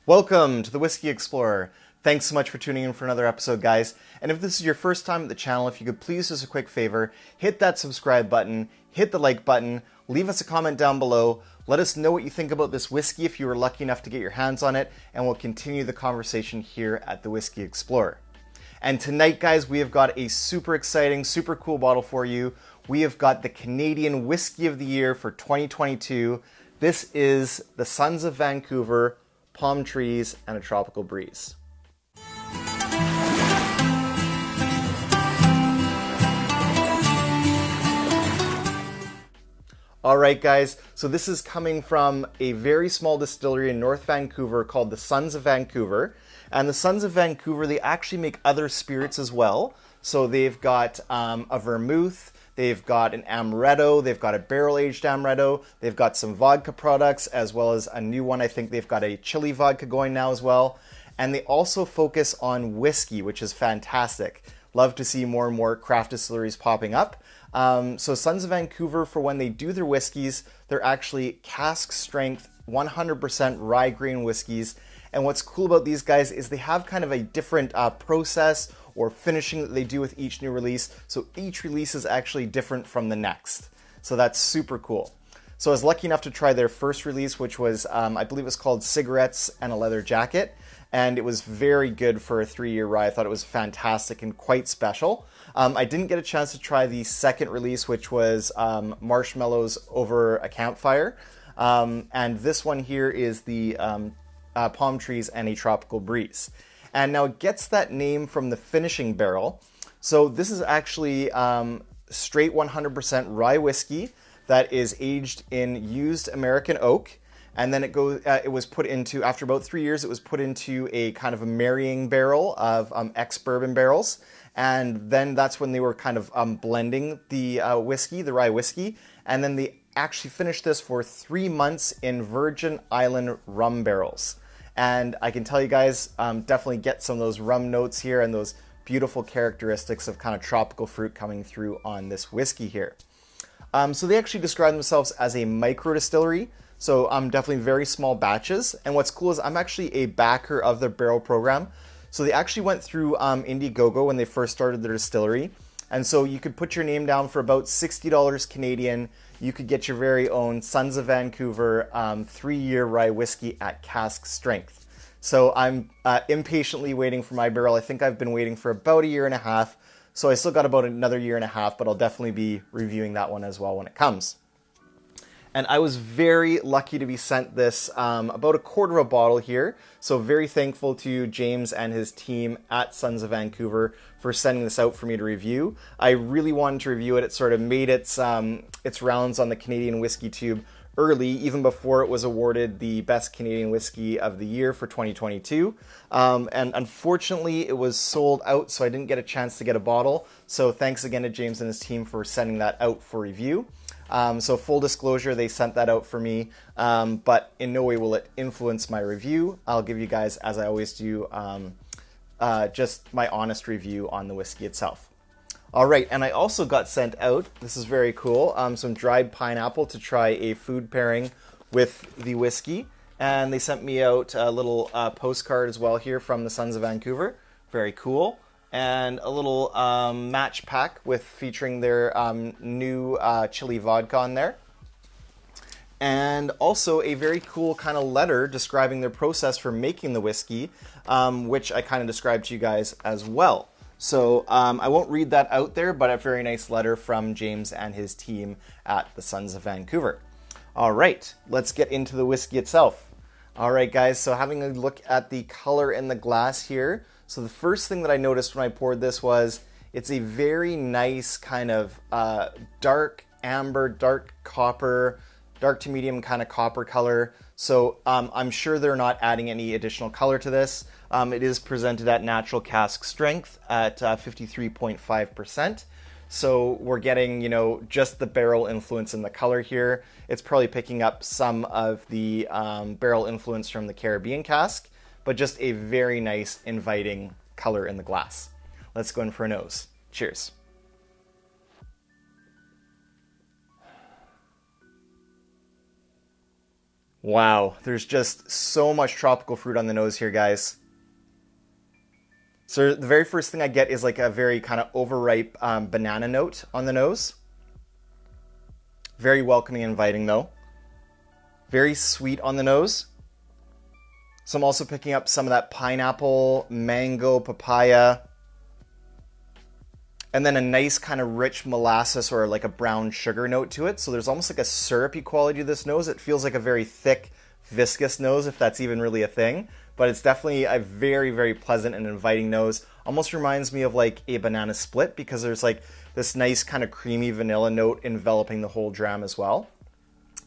Welcome to the Whiskey Explorer. Thanks so much for tuning in for another episode, guys. And if this is your first time at the channel, if you could please do us a quick favor, hit that subscribe button, hit the like button, leave us a comment down below, let us know what you think about this whiskey if you were lucky enough to get your hands on it, and we'll continue the conversation here at the Whiskey Explorer. And tonight, guys, we have got a super exciting, super cool bottle for you. We have got the Canadian Whisky of the Year for 2022. This is the Sons of Vancouver, Palm Trees, and a Tropical Breeze. All right, guys, so this is coming from a very small distillery in North Vancouver called the Sons of Vancouver. And the Sons of Vancouver, they actually make other spirits as well. So they've got a vermouth, they've got an amaretto, they've got a barrel-aged amaretto, they've got some vodka products, as well as a new one. I think they've got a chili vodka going now as well. And they also focus on whiskey, which is fantastic. Love to see more and more craft distilleries popping up. So Sons of Vancouver, for when they do their whiskeys, they're actually cask strength, 100% rye grain whiskeys. And what's cool about these guys is they have kind of a different process or finishing that they do with each new release. So each release is actually different from the next. So that's super cool. So I was lucky enough to try their first release, which was, I believe it was called Cigarettes and a Leather Jacket. And it was very good for a 3-year rye. I thought it was fantastic and quite special. I didn't get a chance to try the second release, which was Marshmallows Over a Campfire. And this one here is the Palm Trees and a Tropical Breeze. And now it gets that name from the finishing barrel. So this is actually straight 100% rye whiskey that is aged in used American oak. And then it was put into, after about 3 years, it was put into a kind of a marrying barrel of ex-bourbon barrels. And then that's when they were kind of blending the whiskey, the rye whiskey. And then they actually finished this for 3 months in Virgin Island rum barrels. And I can tell you guys, definitely get some of those rum notes here and those beautiful characteristics of kind of tropical fruit coming through on this whiskey here. So they actually describe themselves as a micro distillery. So definitely very small batches. And what's cool is I'm actually a backer of their barrel program. So they actually went through Indiegogo when they first started their distillery. And so you could put your name down for about $60 Canadian. You could get your very own Sons of Vancouver 3-year rye whiskey at cask strength. So I'm impatiently waiting for my barrel. I think I've been waiting for about 1.5 years. So I still got about another 1.5 years, but I'll definitely be reviewing that one as well when it comes. And I was very lucky to be sent this, about 1/4 of a bottle here. So very thankful to James and his team at Sons of Vancouver for sending this out for me to review. I really wanted to review it. It sort of made its rounds on the Canadian Whisky Tube early, even before it was awarded the Best Canadian Whisky of the Year for 2022. And unfortunately, it was sold out, so I didn't get a chance to get a bottle. So thanks again to James and his team for sending that out for review. So full disclosure, they sent that out for me, but in no way will it influence my review. I'll give you guys, as I always do, just my honest review on the whiskey itself. All right, and I also got sent out, this is very cool, some dried pineapple to try a food pairing with the whiskey. And they sent me out a little postcard as well here from the Sons of Vancouver. Very cool. And a little match pack with featuring their new chili vodka on there. And also a very cool kind of letter describing their process for making the whiskey, which I kind of described to you guys as well. So I won't read that out there, but a very nice letter from James and his team at the Sons of Vancouver. All right, let's get into the whiskey itself. All right, guys, so having a look at the color in the glass here. So the first thing that I noticed when I poured this was it's a very nice kind of dark amber, dark copper, dark to medium kind of copper color. So I'm sure they're not adding any additional color to this. It is presented at natural cask strength at 53.5%. So we're getting, just the barrel influence in the color here. It's probably picking up some of the barrel influence from the Caribbean cask, but just a very nice, inviting color in the glass. Let's go in for a nose. Cheers. Wow, there's just so much tropical fruit on the nose here, guys. So the very first thing I get is like a very kind of overripe banana note on the nose. Very welcoming and inviting though. Very sweet on the nose. So I'm also picking up some of that pineapple, mango, papaya. And then a nice kind of rich molasses or like a brown sugar note to it. So there's almost like a syrupy quality to this nose. It feels like a very thick, viscous nose, if that's even really a thing. But it's definitely a very, very pleasant and inviting nose. Almost reminds me of like a banana split because there's like this nice kind of creamy vanilla note enveloping the whole dram as well.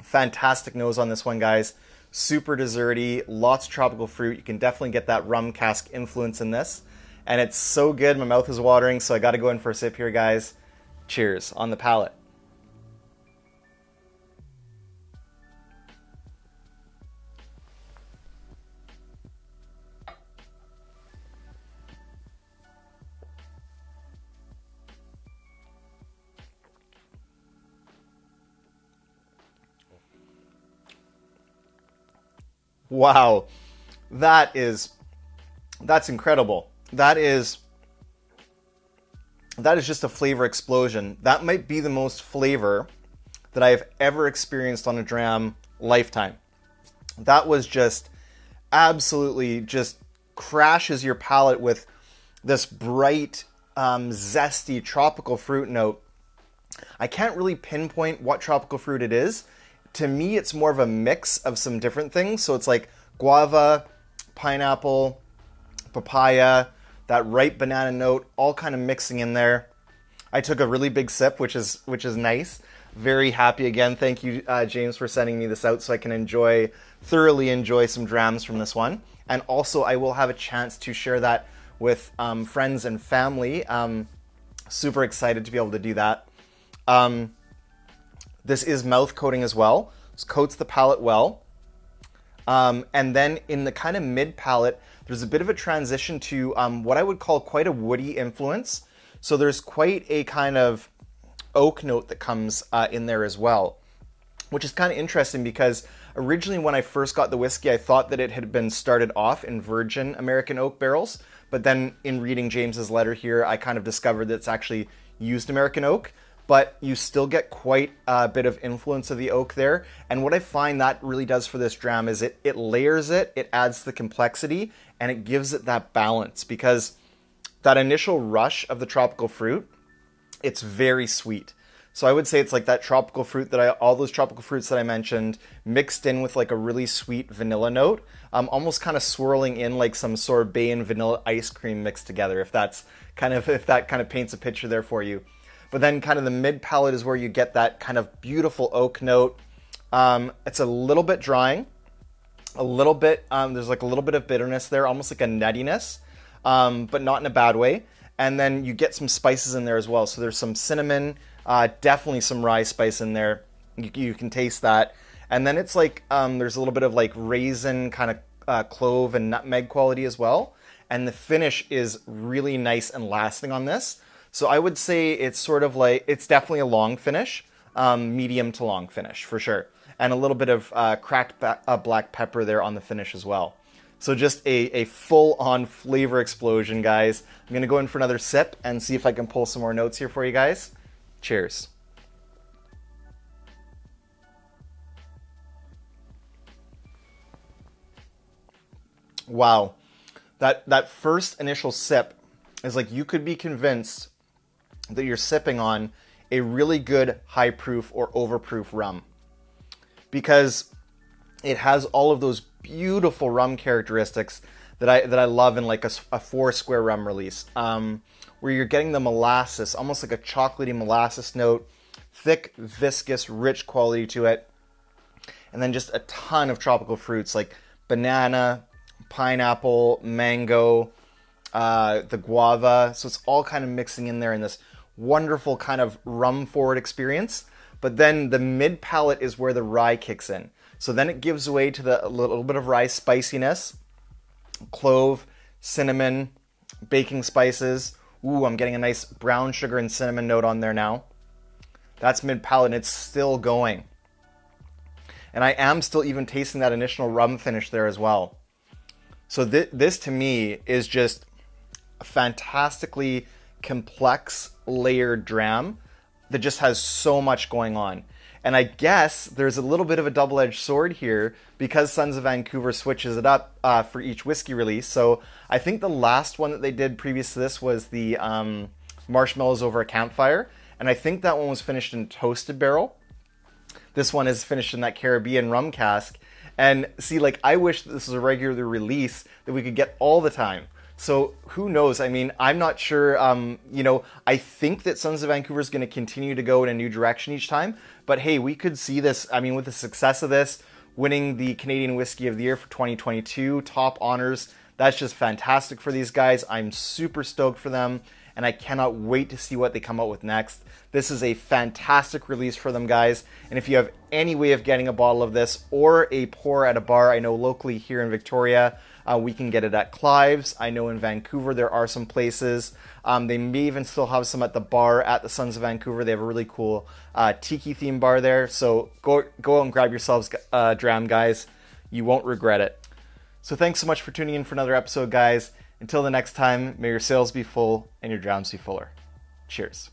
Fantastic nose on this one, guys. Super desserty, lots of tropical fruit. You can definitely get that rum cask influence in this. And it's so good, my mouth is watering, so I gotta go in for a sip here, guys. Cheers on the palate. Wow, that's incredible. That is just a flavor explosion. That might be the most flavor that I have ever experienced on a dram lifetime. That was just absolutely just crashes your palate with this bright, zesty tropical fruit note. I can't really pinpoint what tropical fruit it is. To me, it's more of a mix of some different things. So it's like guava, pineapple, papaya, that ripe banana note, all kind of mixing in there. I took a really big sip, which is nice. Very happy again. Thank you, James, for sending me this out so I can thoroughly enjoy some drams from this one. And also, I will have a chance to share that with friends and family. Super excited to be able to do that. This is mouth coating as well. This coats the palate well. And then in the kind of mid palate, there's a bit of a transition to what I would call quite a woody influence. So there's quite a kind of oak note that comes in there as well, which is kind of interesting because originally when I first got the whiskey, I thought that it had been started off in virgin American oak barrels. But then in reading James's letter here, I kind of discovered that it's actually used American oak. But you still get quite a bit of influence of the oak there. And what I find that really does for this dram is it layers it, it adds the complexity, and it gives it that balance. Because that initial rush of the tropical fruit, it's very sweet. So I would say it's like that tropical fruit all those tropical fruits that I mentioned, mixed in with like a really sweet vanilla note, almost kind of swirling in like some sorbet and vanilla ice cream mixed together, if that kind of paints a picture there for you. But then kind of the mid palate is where you get that kind of beautiful oak note. It's a little bit drying, a little bit, there's like a little bit of bitterness there, almost like a nuttiness, but not in a bad way. And then you get some spices in there as well. So there's some cinnamon, definitely some rye spice in there. You can taste that. And then it's like, there's a little bit of like raisin kind of clove and nutmeg quality as well. And the finish is really nice and lasting on this. So I would say it's sort of like, it's definitely a long finish, medium to long finish for sure. And a little bit of cracked black pepper there on the finish as well. So just a full-on flavor explosion, guys. I'm going to go in for another sip and see if I can pull some more notes here for you guys. Cheers. Wow. That first initial sip is like you could be convinced that you're sipping on a really good high proof or overproof rum, because it has all of those beautiful rum characteristics that I love in like a 4 square rum release, where you're getting the molasses, almost like a chocolatey molasses note, thick, viscous, rich quality to it, and then just a ton of tropical fruits like banana, pineapple, mango, the guava. So it's all kind of mixing in there in this wonderful kind of rum forward experience. But then the mid palate is where the rye kicks in. So then it gives way to a little bit of rye spiciness, clove, cinnamon, baking spices. Ooh, I'm getting a nice brown sugar and cinnamon note on there now. That's mid palate and it's still going. And I am still even tasting that initial rum finish there as well. So this to me is just a fantastically complex layered dram that just has so much going on. And I guess there's a little bit of a double-edged sword here because Sons of Vancouver switches it up for each whiskey release. So I think the last one that they did previous to this was the Marshmallows Over a Campfire. And I think that one was finished in toasted barrel. This one is finished in that Caribbean rum cask. And see, like, I wish that this was a regular release that we could get all the time. So who knows? I mean, I'm not sure. I think that Sons of Vancouver is going to continue to go in a new direction each time. But hey, we could see this. I mean, with the success of this, winning the Canadian Whisky of the Year for 2022, top honors. That's just fantastic for these guys. I'm super stoked for them, and I cannot wait to see what they come out with next. This is a fantastic release for them, guys. And if you have any way of getting a bottle of this or a pour at a bar, I know locally here in Victoria, we can get it at Clive's. I know in Vancouver there are some places. They may even still have some at the bar at the Sons of Vancouver. They have a really cool tiki themed bar there. So go out and grab yourselves a dram, guys. You won't regret it. So thanks so much for tuning in for another episode, guys. Until the next time, may your sails be full and your drams be fuller. Cheers.